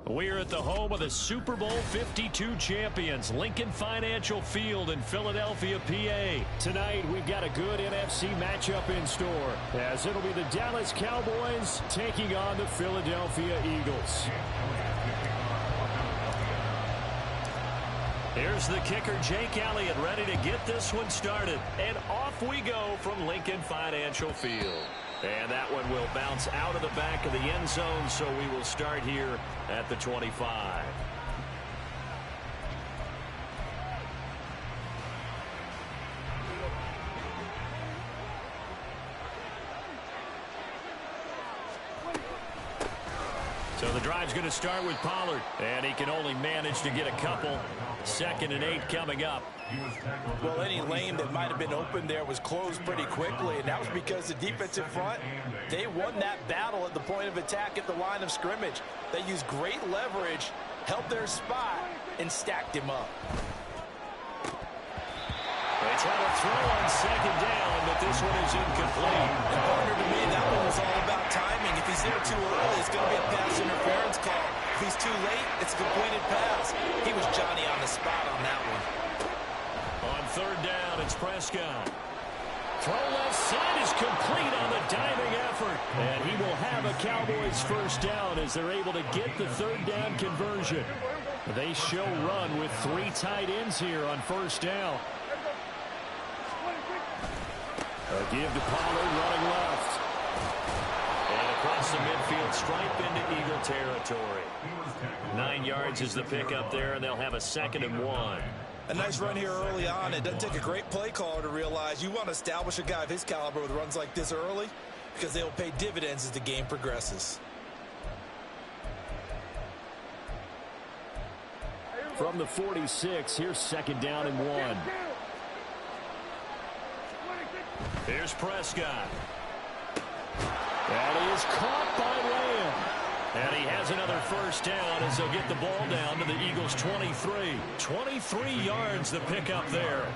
We're at the home of the Super Bowl 52 champions, Lincoln Financial Field in Philadelphia, PA. Tonight, we've got a good NFC matchup in store, as it'll be the Dallas Cowboys taking on the Philadelphia Eagles. Here's the kicker, Jake Elliott, ready to get this one started. And off we go from Lincoln Financial Field. And that one will bounce out of the back of the end zone, so we will start here at the 25. So the drive's going to start with Pollard, and he can only manage to get a couple. 2nd and 8 coming up. Well, any lane that might have been open there was closed pretty quickly, and that was because the defensive front, they won that battle at the point of attack at the line of scrimmage. They used great leverage, held their spot, and stacked him up. They try to throw on 2nd down, but this one is incomplete. And partner, to me, that one was all about timing. If he's there too early, it's going to be a pass interference call. If he's too late, it's a completed pass. He was Johnny on the spot on that one. On 3rd down, it's Prescott. Throw left side is complete on the diving effort. And he will have a Cowboys first down as they're able to get the 3rd down conversion. They show run with 3 tight ends here on 1st down. A give to Pollard running left. And across the midfield stripe into Eagle territory. 9 yards is the pickup there, and they'll have a 2nd and 1. A nice run here early on. It doesn't take a great play caller to realize you want to establish a guy of his caliber with runs like this early, because they'll pay dividends as the game progresses. From the 46, here's 2nd down and 1. Here's Prescott. And he is caught by Lamb. And he has another first down as they'll get the ball down to the Eagles' 23. 23 yards the pickup there.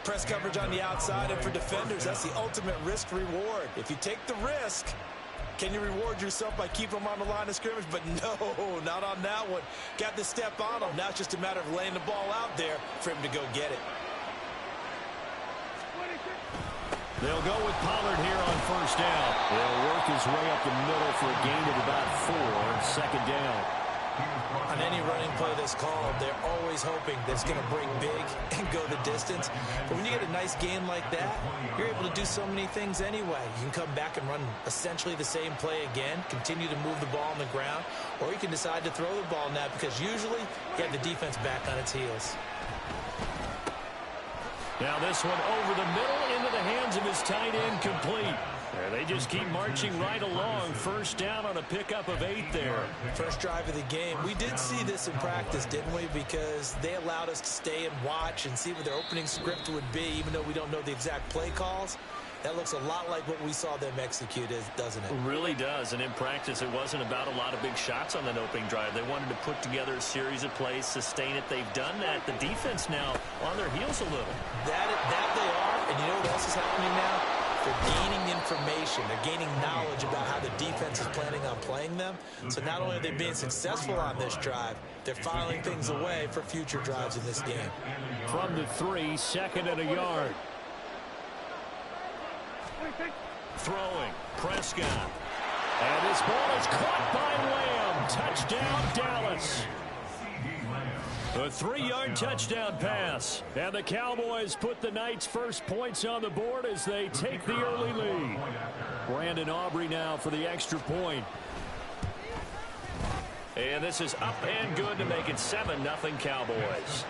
Press coverage on the outside, and for defenders, that's the ultimate risk-reward. If you take the risk, can you reward yourself by keeping them on the line of scrimmage? But no, not on that one. Got the step on him. Now it's just a matter of laying the ball out there for him to go get it. They'll go with Pollard here on 1st down. They'll work his way up the middle for a gain of about 4 on 2nd down. On any running play that's called, they're always hoping that it's going to break big and go the distance. But when you get a nice gain like that, you're able to do so many things anyway. You can come back and run essentially the same play again, continue to move the ball on the ground, or you can decide to throw the ball now because usually you have the defense back on its heels. Now this one over the middle into the hands of his tight end, complete. And they just keep marching right along. 1st down on a pickup of 8 there. First drive of the game. We did see this in practice, didn't we? Because they allowed us to stay and watch and see what their opening script would be, even though we don't know the exact play calls. That looks a lot like what we saw them execute, doesn't it? It really does. And in practice, it wasn't about a lot of big shots on that opening drive. They wanted to put together a series of plays, sustain it. They've done that. The defense now on their heels a little. That they are. And you know what else is happening now? They're gaining information. They're gaining knowledge about how the defense is planning on playing them. So not only are they being successful on this drive, they're filing things away for future drives in this game. From the 3, 2nd and a yard. Throwing, Prescott. And this ball is caught by Lamb. Touchdown, Dallas. A 3-yard touchdown pass. And the Cowboys put the Knights' first points on the board as they take the early lead. Brandon Aubrey now for the extra point. And this is up and good to make it 7-0 Cowboys.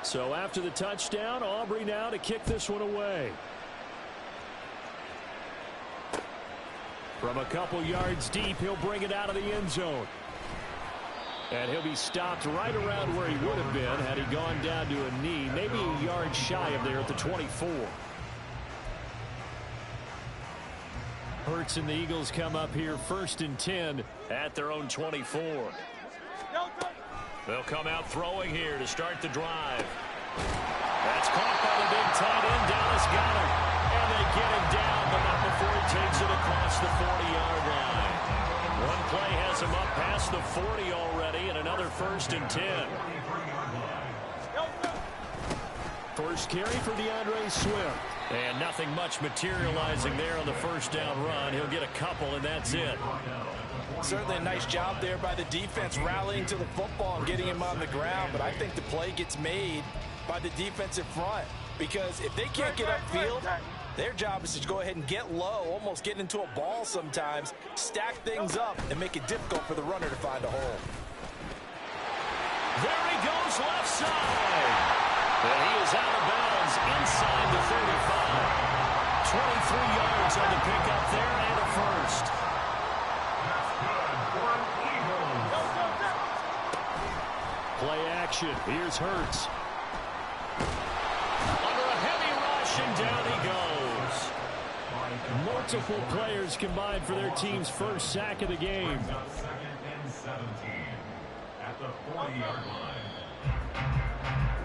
So after the touchdown, Aubrey now to kick this one away. From a couple yards deep, he'll bring it out of the end zone. And he'll be stopped right around where he would have been had he gone down to a knee, maybe a yard shy of there at the 24. Hurts and the Eagles come up here 1st and 10 at their own 24. They'll come out throwing here to start the drive. That's caught by the big tight end. Dallas got him. And they get him down, but not before he takes it across the 40-yard line. One play has him up past the 40 already, and another 1st and 10. First carry for DeAndre Swift. And nothing much materializing there on the first down run. He'll get a couple, and that's it. Certainly a nice job there by the defense rallying to the football and getting him on the ground, but I think the play gets made by the defensive front, because if they can't get upfield, their job is to go ahead and get low, almost get into a ball sometimes, stack things up, and make it difficult for the runner to find a hole. There he goes left side. And he is out of bounds inside the 35. 23 yards on the pickup there and a first. Play action. Here's Hurts. Under a heavy rush, and down he goes. Multiple players combined for their team's first sack of the game.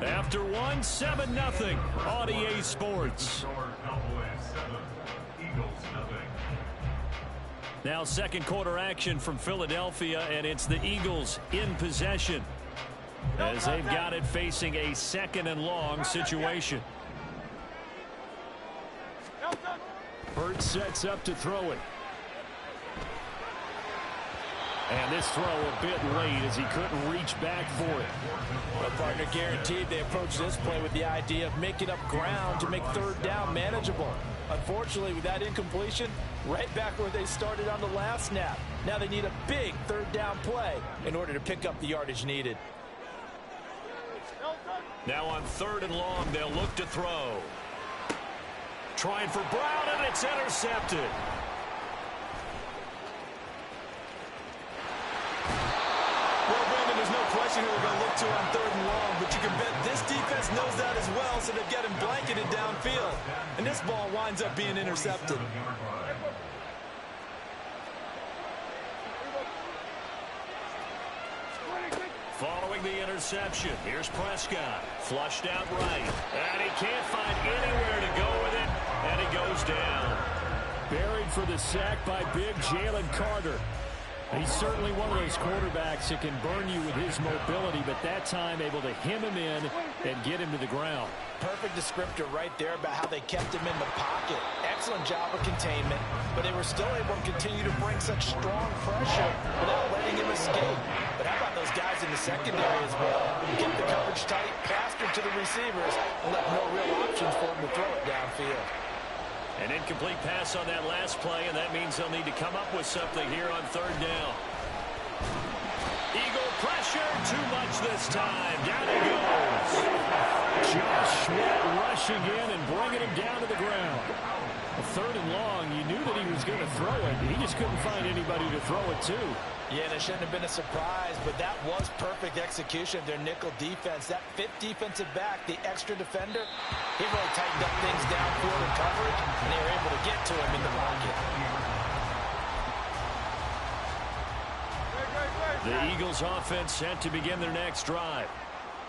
After one, 7-0 on EA Sports. Now second quarter action from Philadelphia, and it's the Eagles in possession as they've got it facing a 2nd and long situation. Hurts sets up to throw it. And this throw a bit late as he couldn't reach back for it. Well, partner, guaranteed they approach this play with the idea of making up ground to make 3rd down manageable. Unfortunately, with that incompletion, right back where they started on the last snap. Now they need a big 3rd down play in order to pick up the yardage needed. Now on 3rd and long, they'll look to throw. Trying for Brown, and it's intercepted. Well, Brandon, there's no question who we're going to look to on 3rd and long, but you can bet this defense knows that as well, so they've got him blanketed downfield. And this ball winds up being intercepted. Following the interception, here's Prescott. Flushed out right. And he can't find anywhere to go with it. And he goes down. Buried for the sack by big Jalen Carter. He's certainly one of those quarterbacks that can burn you with his mobility, but that time able to hem him in and get him to the ground. Perfect descriptor right there about how they kept him in the pocket. Excellent job of containment, but they were still able to continue to bring such strong pressure without letting him escape. But how about those guys in the secondary as well? Keep the coverage tight, passed it to the receivers, and left no real options for him to throw it downfield. An incomplete pass on that last play, and that means they'll need to come up with something here on 3rd down. Eagle pressure, too much this time. Down he goes. Josh Sweat rushing in and bringing him down to the ground. A 3rd and long, you knew that he was going to throw it. He just couldn't find anybody to throw it to. Yeah, and it shouldn't have been a surprise, but that was perfect execution of their nickel defense. That 5th defensive back, the extra defender, he really tightened up things downfield in coverage, and they were able to get to him in the pocket. The Eagles offense set to begin their next drive.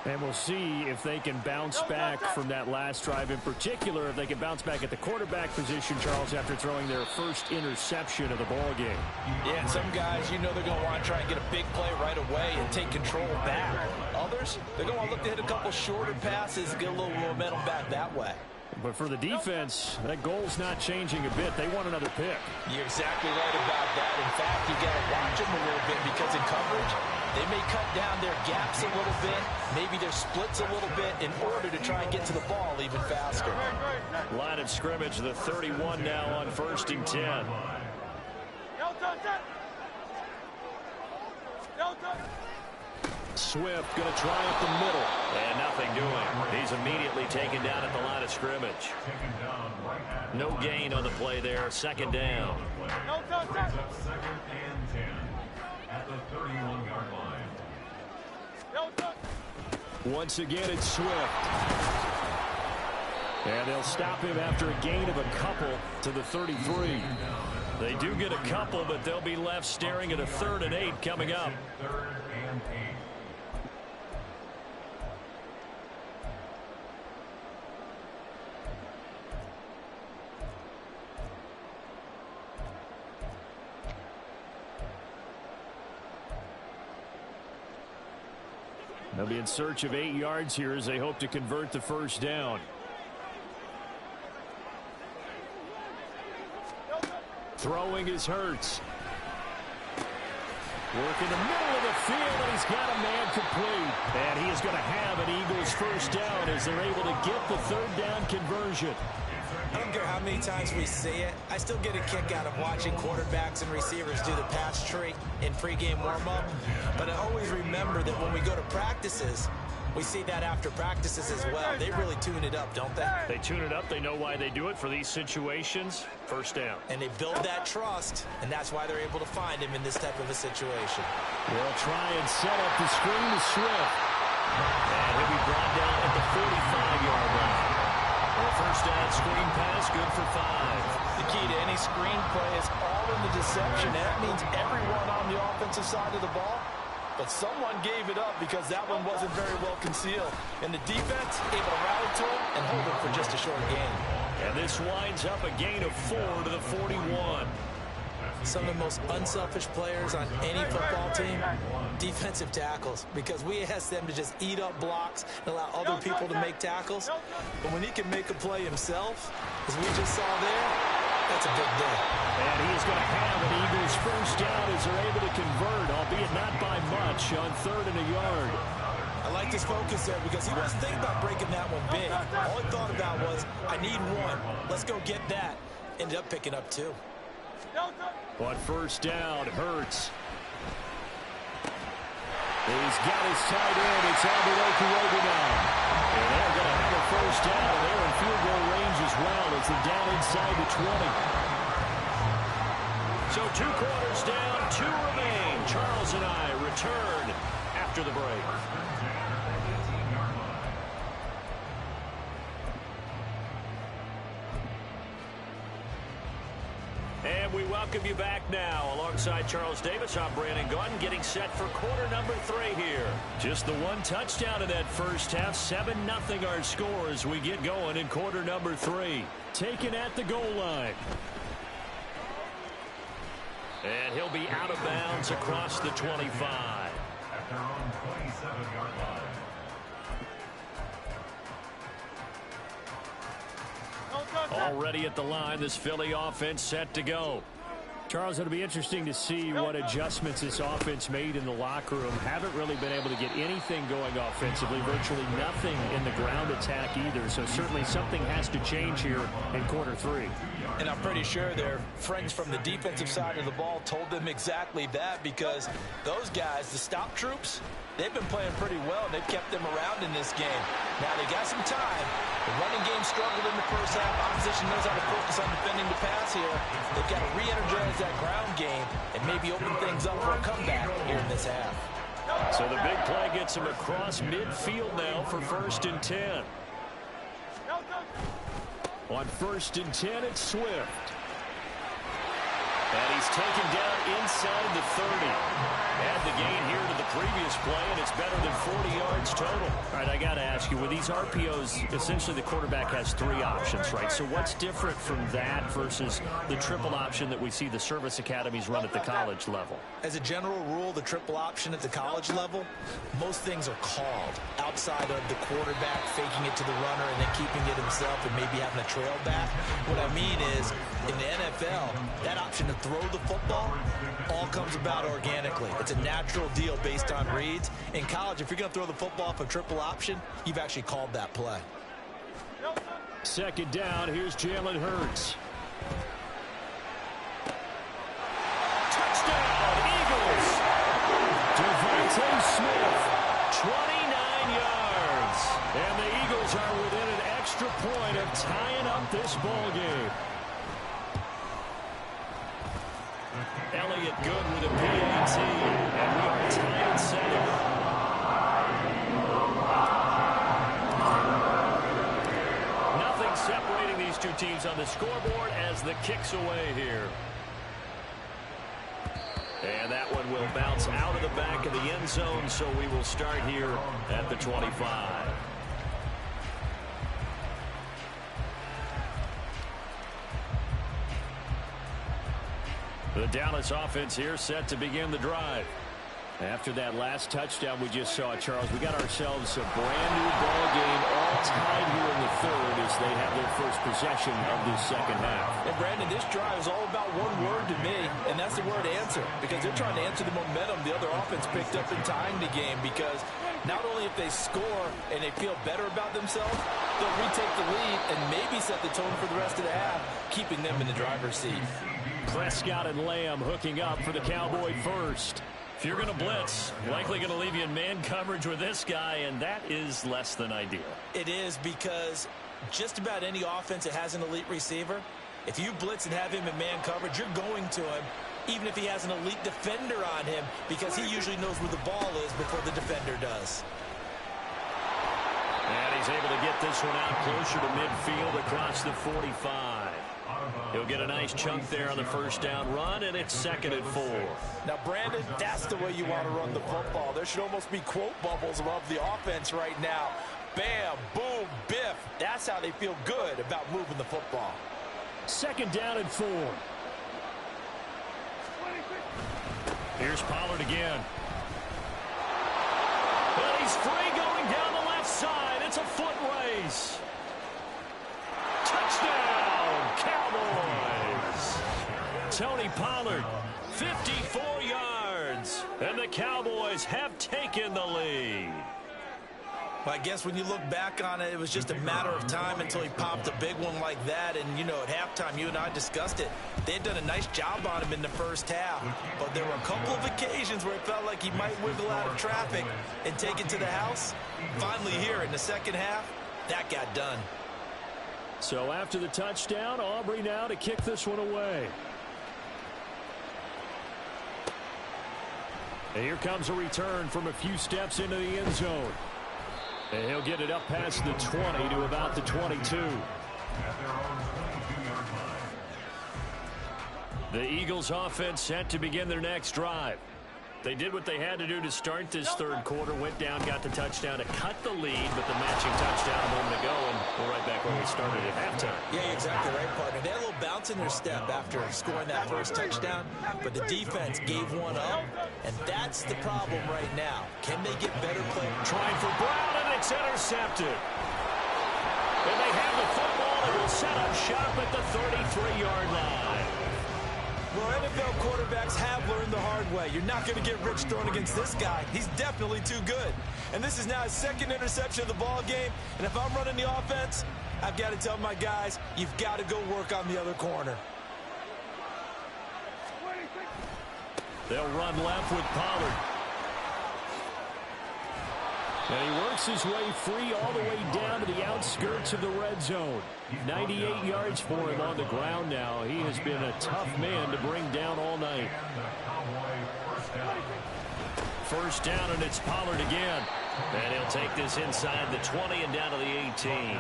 And we'll see if they can bounce back from that last drive. In particular, if they can bounce back at the quarterback position, Charles, after throwing their first interception of the ball game. Yeah, and some guys, you know they're going to want to try and get a big play right away and take control back. Others, they're going to want to look to hit a couple shorter passes, get a little momentum back that way. But for the defense, that goal's not changing a bit. They want another pick. You're exactly right about that. In fact, you got to watch them a little bit because in coverage, they may cut down their gaps a little bit, maybe their splits a little bit in order to try and get to the ball even faster. Line of scrimmage, the 31 now on 1st and 10. Swift going to try up the middle. And nothing doing. He's immediately taken down at the line of scrimmage. No gain on the play there. 2nd down. At the 31-yard line. Once again, it's Swift. And they'll stop him after a gain of a couple to the 33. They do get a couple, but they'll be left staring at a 3rd and 8 coming up. They'll be in search of 8 yards here as they hope to convert the first down. Throwing is Hurts. Work in the middle of the field, and he's got a man complete. And he is going to have an Eagles first down as they're able to get the third down conversion. I don't care how many times we see it. I still get a kick out of watching quarterbacks and receivers do the pass tree in pregame warm-up. But I always remember that when we go to practices, we see that after practices as well. They really tune it up, don't they? They tune it up. They know why they do it for these situations. First down. And they build that trust, and that's why they're able to find him in this type of a situation. They'll try and set up the screen to Swift. And he'll be brought down at the 45-yard line. A first down screen pass, good for 5. The key to any screen play is all in the deception. That means everyone on the offensive side of the ball. But someone gave it up because that one wasn't very well concealed. And the defense able to rally to it and hold it for just a short gain. And this winds up a gain of 4 to the 41. Some of the most unselfish players on any football team, defensive tackles, because we ask them to just eat up blocks and allow other people to make tackles. But when he can make a play himself, as we just saw there, that's a big day. And he is going to have an Eagles first down as they're able to convert, albeit not by much, on 3rd and a yard. I like his focus there because he wasn't thinking about breaking that one big. All he thought about was, I need 1. Let's go get that. Ended up picking up 2. On first down, Hurts. He's got his tight end. It's Abuloku now. And they're going to have a first down. And they're in field goal range as well as they're down inside the 20. So 2 quarters down, 2 remain. Charles and I return after the break. And we welcome you back now. Alongside Charles Davis, I'm Brandon Gaudin, getting set for quarter number 3 here. Just the 1 touchdown in that first half. 7-0 our score as we get going in quarter number 3. Taken at the goal line. And he'll be out of bounds across the 25. At their own 27-yard line. Already at the line, this Philly offense set to go. Charles, it'll be interesting to see what adjustments this offense made in the locker room. Haven't really been able to get anything going offensively, virtually nothing in the ground attack either. So certainly something has to change here in quarter 3. And I'm pretty sure their friends from the defensive side of the ball told them exactly that, because those guys, the stop troops, they've been playing pretty well. They've kept them around in this game. Now they got some time. The running game struggled in the first half. Opposition knows how to focus on defending the pass here. They've got to re-energize that ground game and maybe open things up for a comeback here in this half. So the big play gets him across midfield now for 1st and 10. On 1st and 10, it's Swift. And he's taken down inside the 30. Add the gain here to the previous play, and it's better than 40 yards total. All right, I got to ask you, with these RPOs, essentially the quarterback has 3 options, right? So what's different from that versus the triple option that we see the service academies run at the college level? As a general rule, the triple option at the college level, most things are called outside of the quarterback faking it to the runner and then keeping it himself and maybe having a trail back. What I mean is, in the NFL, that option to throw the football all comes about organically. It's a natural deal based on reads. In college, if you're going to throw the football for triple option, you've actually called that play. 2nd down, here's Jalen Hurts. Touchdown, Eagles! Devontae Smith, 29 yards. And the Eagles are within an extra point of tying up this ball game. Elliott good with a PAT, and we are tied at 7. Nothing separating these two teams on the scoreboard as the kick's away here. And that one will bounce out of the back of the end zone, so we will start here at the 25. The Dallas offense here set to begin the drive. After that last touchdown we just saw, Charles, we got ourselves a brand new ball game all tied here in the third as they have their first possession of this second half. And Brandon, this drive is all about one word to me, and that's the word answer, because they're trying to answer the momentum the other offense picked up in tying the game, because not only if they score and they feel better about themselves, they'll retake the lead and maybe set the tone for the rest of the half, keeping them in the driver's seat. Prescott and Lamb hooking up for the Cowboy first. If you're going to blitz, likely going to leave you in man coverage with this guy, and that is less than ideal. It is, because just about any offense that has an elite receiver, if you blitz and have him in man coverage, you're going to him, even if he has an elite defender on him, because he usually knows where the ball is before the defender does. And he's able to get this one out closer to midfield across the 45. He'll get a nice chunk there on the first down run, and it's 2nd and 4. Now, Brandon, that's the way you want to run the football. There should almost be quote bubbles above the offense right now. Bam, boom, biff. That's how they feel good about moving the football. 2nd down and 4. Here's Pollard again. Well, he's free going down the left side. It's a foot race. Touchdown, Cowboys. Tony Pollard, 54 yards. And the Cowboys have taken the lead. Well, I guess when you look back on it, it was just a matter of time until he popped a big one like that. And, you know, at halftime, you and I discussed it. They had done a nice job on him in the first half. But there were a couple of occasions where it felt like he might wiggle out of traffic and take it to the house. Finally here in the second half, that got done. So after the touchdown, Aubrey now to kick this one away. And here comes a return from a few steps into the end zone. And he'll get it up past the 20 to about the 22. The Eagles offense set to begin their next drive. They did what they had to do to start this third quarter, went down, got the touchdown to cut the lead, but the matching touchdown a moment ago, and we're right back where we started at halftime. Yeah, you're exactly right, partner. They had a little bounce in their step after scoring that first touchdown, but the defense gave one up, and that's the problem right now. Can they get better play? Trying for Brown, and it's intercepted. And they have the football, and will set up shop at the 33-yard line. Well, NFL quarterbacks have learned the hard way. You're not going to get rich thrown against this guy. He's definitely too good. And this is now his 2nd interception of the ball game. And if I'm running the offense, I've got to tell my guys, you've got to go work on the other corner. They'll run left with Pollard. And he works his way free all the way down to the outskirts of the red zone. 98 yards for him on the ground now. He has been a tough man to bring down all night. First down, and it's Pollard again. And he'll take this inside the 20 and down to the 18.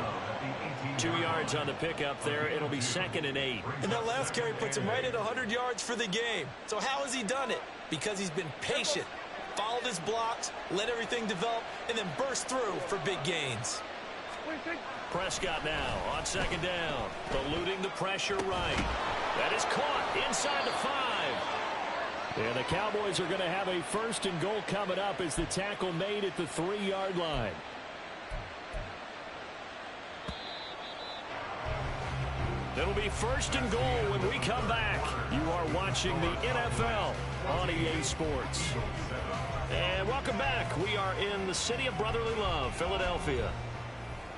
2 yards on the pickup there. It'll be 2nd and 8. And that last carry puts him right at 100 yards for the game. So how has he done it? Because he's been patient, followed his blocks, let everything develop, and then burst through for big gains. Prescott now on 2nd down, eluding the pressure right. That is caught inside the 5. And the Cowboys are going to have a 1st and goal coming up as the tackle made at the 3-yard line. It'll be 1st and goal when we come back. You are watching the NFL on EA Sports. And welcome back. We are in the city of brotherly love, Philadelphia.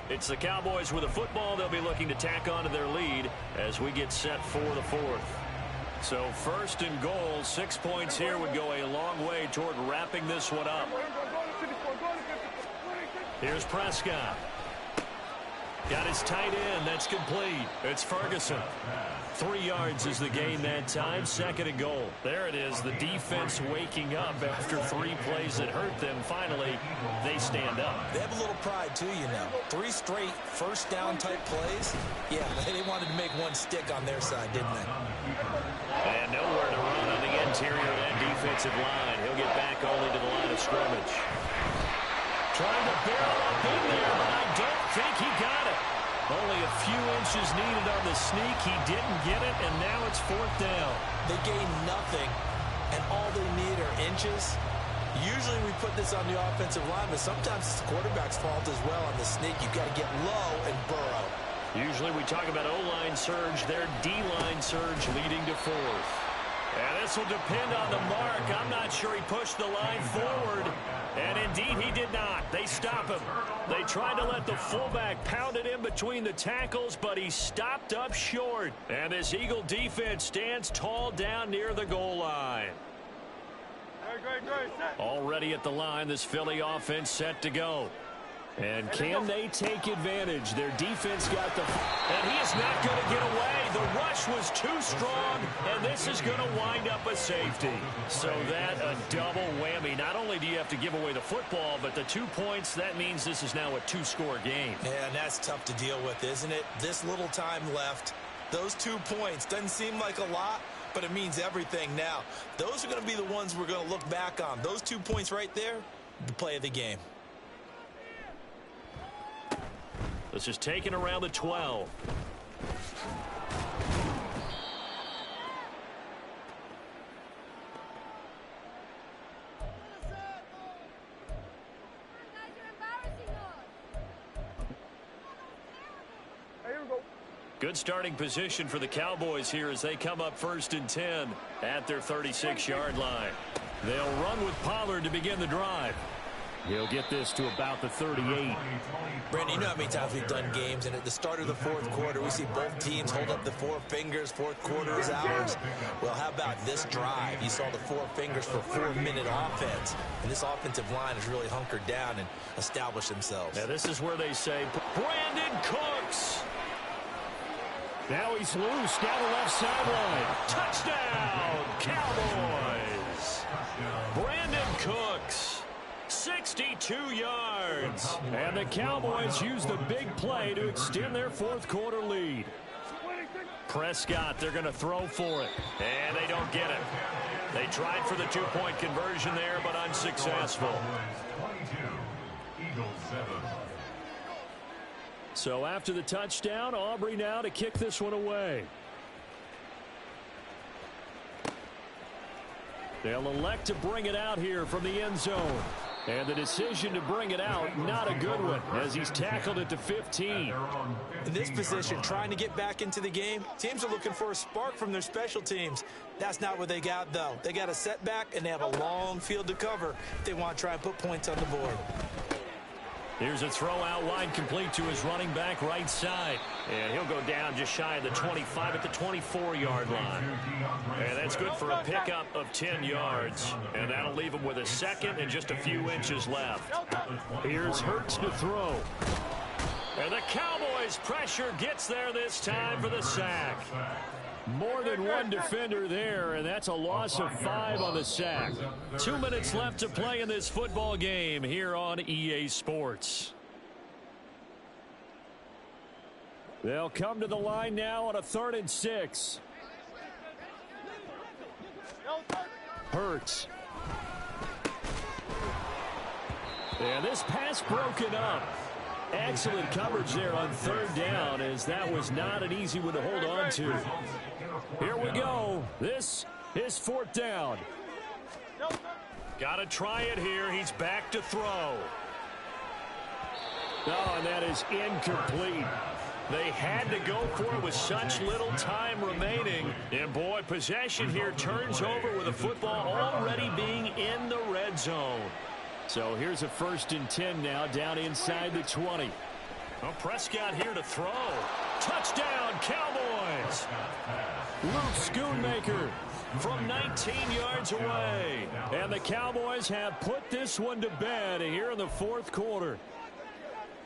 It's the Cowboys with a football. They'll be looking to tack on to their lead as we get set for the 4th. So 1st and goal, 6 points here would go a long way toward wrapping this one up. Here's Prescott. Got his tight end. That's complete. It's Ferguson. 3 yards is the gain that time. 2nd and goal. There it is. The defense waking up after 3 plays that hurt them. Finally, they stand up. They have a little pride, too, you know. 3 straight first down type plays. Yeah, they wanted to make one stick on their side, didn't they? And nowhere to run on the interior of that defensive line. He'll get back only to the line of scrimmage. Trying to barrel up in there, but I don't think he got it. Only a few inches needed on the sneak. He didn't get it, and now it's 4th down. They gain nothing, and all they need are inches. Usually we put this on the offensive line, but sometimes it's the quarterback's fault as well on the sneak. You've got to get low and burrow. Usually we talk about O-line surge, their D-line surge leading to fourth. And this will depend on the mark. I'm not sure he pushed the line forward. And indeed, he did not. They stop him. They tried to let the fullback pound it in between the tackles, but he stopped up short. And this Eagle defense stands tall down near the goal line. Already at the line, this Philly offense set to go. And can they take advantage? Their defense got the... And he is not going to get away. The rush was too strong, and this is going to wind up a safety. So that a double whammy. Not only do you have to give away the football, but the 2 points, that means this is now a two-score game. Yeah, and that's tough to deal with, isn't it? This little time left. Those 2 points doesn't seem like a lot, but it means everything now. Those are going to be the ones we're going to look back on. Those 2 points right there, the play of the game. This is taken around the 12. Good starting position for the Cowboys here as they come up 1st and 10 at their 36-yard line. They'll run with Pollard to begin the drive. He'll get this to about the 38. Brandon, you know how many times we've done games, and at the start of the fourth quarter, we see both teams hold up the 4 fingers. Fourth quarter is ours. Well, how about this drive? You saw the 4 fingers for 4-minute offense, and this offensive line has really hunkered down and established themselves. Now, this is where they say, Brandon Cooks. Now he's loose down the left sideline. Touchdown, Cowboys. Brandon Cooks. 62 yards. And the Cowboys use the big play to extend their fourth quarter lead. Prescott, they're going to throw for it. And they don't get it. They tried for the 2-point conversion there, but unsuccessful. So after the touchdown, Aubrey now to kick this one away. They'll elect to bring it out here from the end zone. And the decision to bring it out, not a good one, as he's tackled it to 15. In this position, trying to get back into the game, teams are looking for a spark from their special teams. That's not what they got, though. They got a setback, and they have a long field to cover if they want to try and put points on the board. Here's a throw out wide, complete to his running back right side. And he'll go down just shy of the 25 at the 24-yard line. And that's good for a pickup of 10 yards. And that'll leave him with a second and just a few inches left. Here's Hurts to throw. And the Cowboys' pressure gets there this time for the sack. More than one defender there, and that's a loss of 5 on the sack. 2 minutes left to play in this football game here on EA Sports. They'll come to the line now on a 3rd and 6. Hurts. And this pass broken up. Excellent coverage there on 3rd down, as that was not an easy one to hold on to. Here we go. This is 4th down. Got to try it here. He's back to throw. Oh, and that is incomplete. They had to go for it with such little time remaining. And, boy, possession here turns over with the football already being in the red zone. So here's a 1st and 10 now, down inside the 20. Well, Prescott here to throw. Touchdown, Cowboys. Luke Schoonmaker from 19 yards away. And the Cowboys have put this one to bed here in the 4th quarter.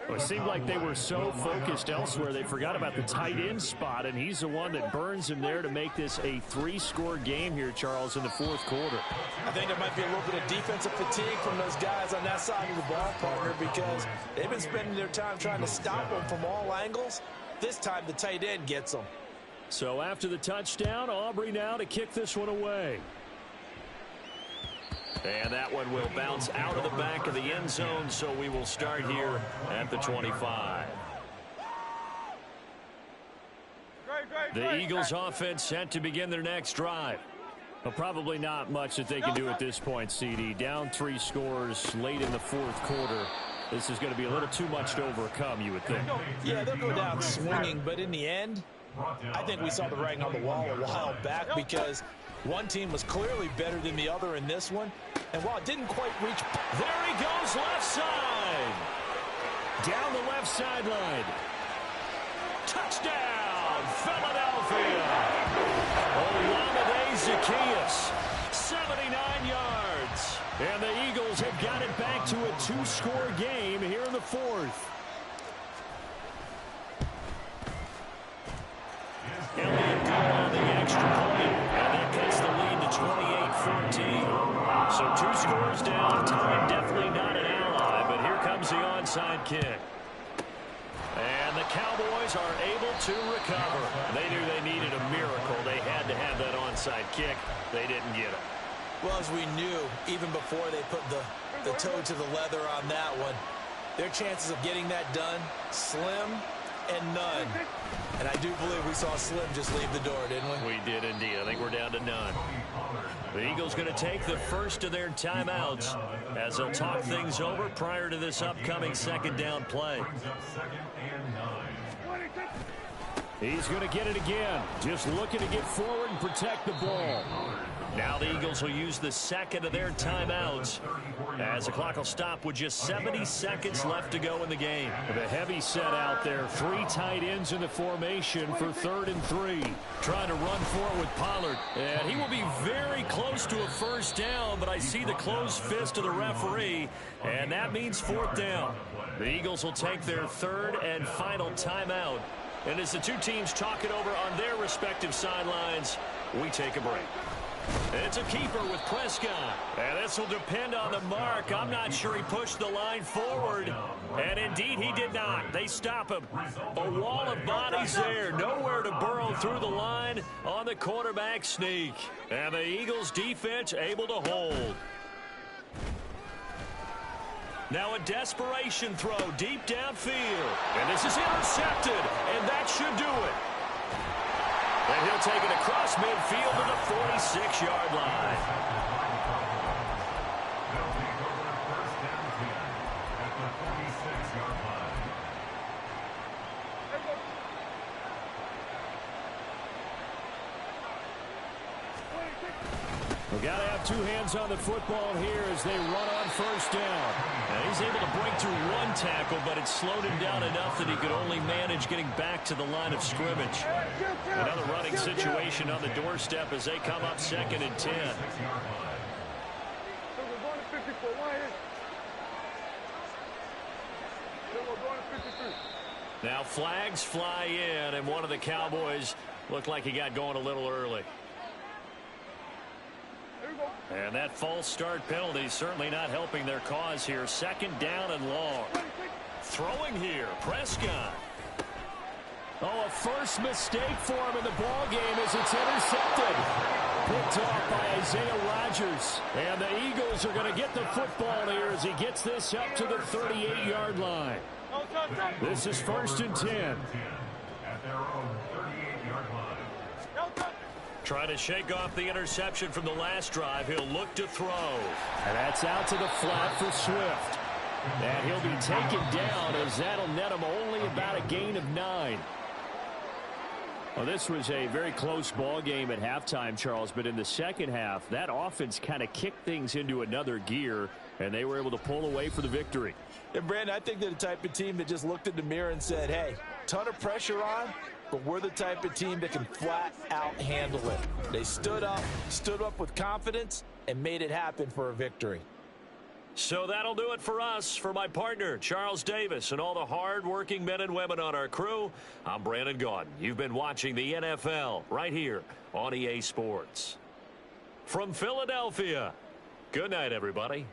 Well, it seemed like they were so focused elsewhere, they forgot about the tight end spot, and he's the one that burns him there to make this a 3-score game here, Charles, in the 4th quarter. I think there might be a little bit of defensive fatigue from those guys on that side of the ball, partner, because they've been spending their time trying to stop them from all angles. This time the tight end gets them. So after the touchdown, Aubrey now to kick this one away. And that one will bounce out of the back of the end zone, so we will start here at the 25. The Eagles offense set to begin their next drive. Well, probably not much that they can do at this point, CD. Down 3 scores late in the fourth quarter. This is going to be a little too much to overcome, you would think. Yeah, they'll go down swinging, but in the end, I think we saw the writing on the wall a while back because one team was clearly better than the other in this one. And while it didn't quite reach, there he goes left side. Down the left sideline. Touchdown, Philadelphia. Olamide Zaccheaus, 79 yards. And the Eagles have got it back to a 2-score game here in the fourth. Elliott good on the extra point, and that cuts the lead to 28-14. So 2 scores down. Time definitely not an ally, but here comes the onside kick. And the Cowboys are able to recover. They knew they needed a miracle. They had to have that onside kick. They didn't get it. well, as we knew, even before they put the toe to the leather on that one, their chances of getting that done, slim and none. And I do believe we saw Slim just leave the door, didn't we? We did indeed. I think we're down to none. The Eagles going to take the first of their timeouts as they'll talk things over prior to this upcoming second down play. He's going to get it again. Just looking to get forward and protect the ball. Now the Eagles will use the second of their timeouts as the clock will stop with just 70 seconds left to go in the game. The heavy set out there. 3 tight ends in the formation for 3rd and 3. Trying to run for it with Pollard. And he will be very close to a first down, but I see the closed fist of the referee, and that means 4th down. The Eagles will take their 3rd and final timeout. And as the two teams talk it over on their respective sidelines, we take a break. It's a keeper with Prescott. And this will depend on the mark. I'm not sure he pushed the line forward. And indeed, he did not. They stop him. A wall of bodies there. Nowhere to burrow through the line on the quarterback sneak. And the Eagles defense able to hold. Now a desperation throw deep downfield. And this is intercepted. And that should do it. And he'll take it across midfield to the 46-yard line. We've got to have 2 hands on the football here as they run on first down. And he's able to break through 1 tackle, but it slowed him down enough that he could only manage getting back to the line of scrimmage. Another running situation on the doorstep as they come up 2nd and 10. Now flags fly in, and one of the Cowboys looked like he got going a little early. And that false start penalty certainly not helping their cause here. 2nd down and long. Throwing here, Prescott. Oh, a first mistake for him in the ball game as it's intercepted. Picked off by Isaiah Rodgers. And the Eagles are going to get the football here as he gets this up to the 38-yard line. This is 1st and 10. At their own 38-yard line. Trying to shake off the interception from the last drive. He'll look to throw. And that's out to the flat for Swift. And he'll be taken down as that'll net him only about a gain of 9. Well, this was a very close ball game at halftime, Charles, but in the second half, that offense kind of kicked things into another gear, and they were able to pull away for the victory. And, Brandon, I think they're the type of team that just looked in the mirror and said, hey, ton of pressure on, but we're the type of team that can flat out handle it. They stood up with confidence, and made it happen for a victory. So that'll do it for us. For my partner, Charles Davis, and all the hard-working men and women on our crew, I'm Brandon Gaudin. You've been watching the NFL right here on EA Sports. From Philadelphia, good night, everybody.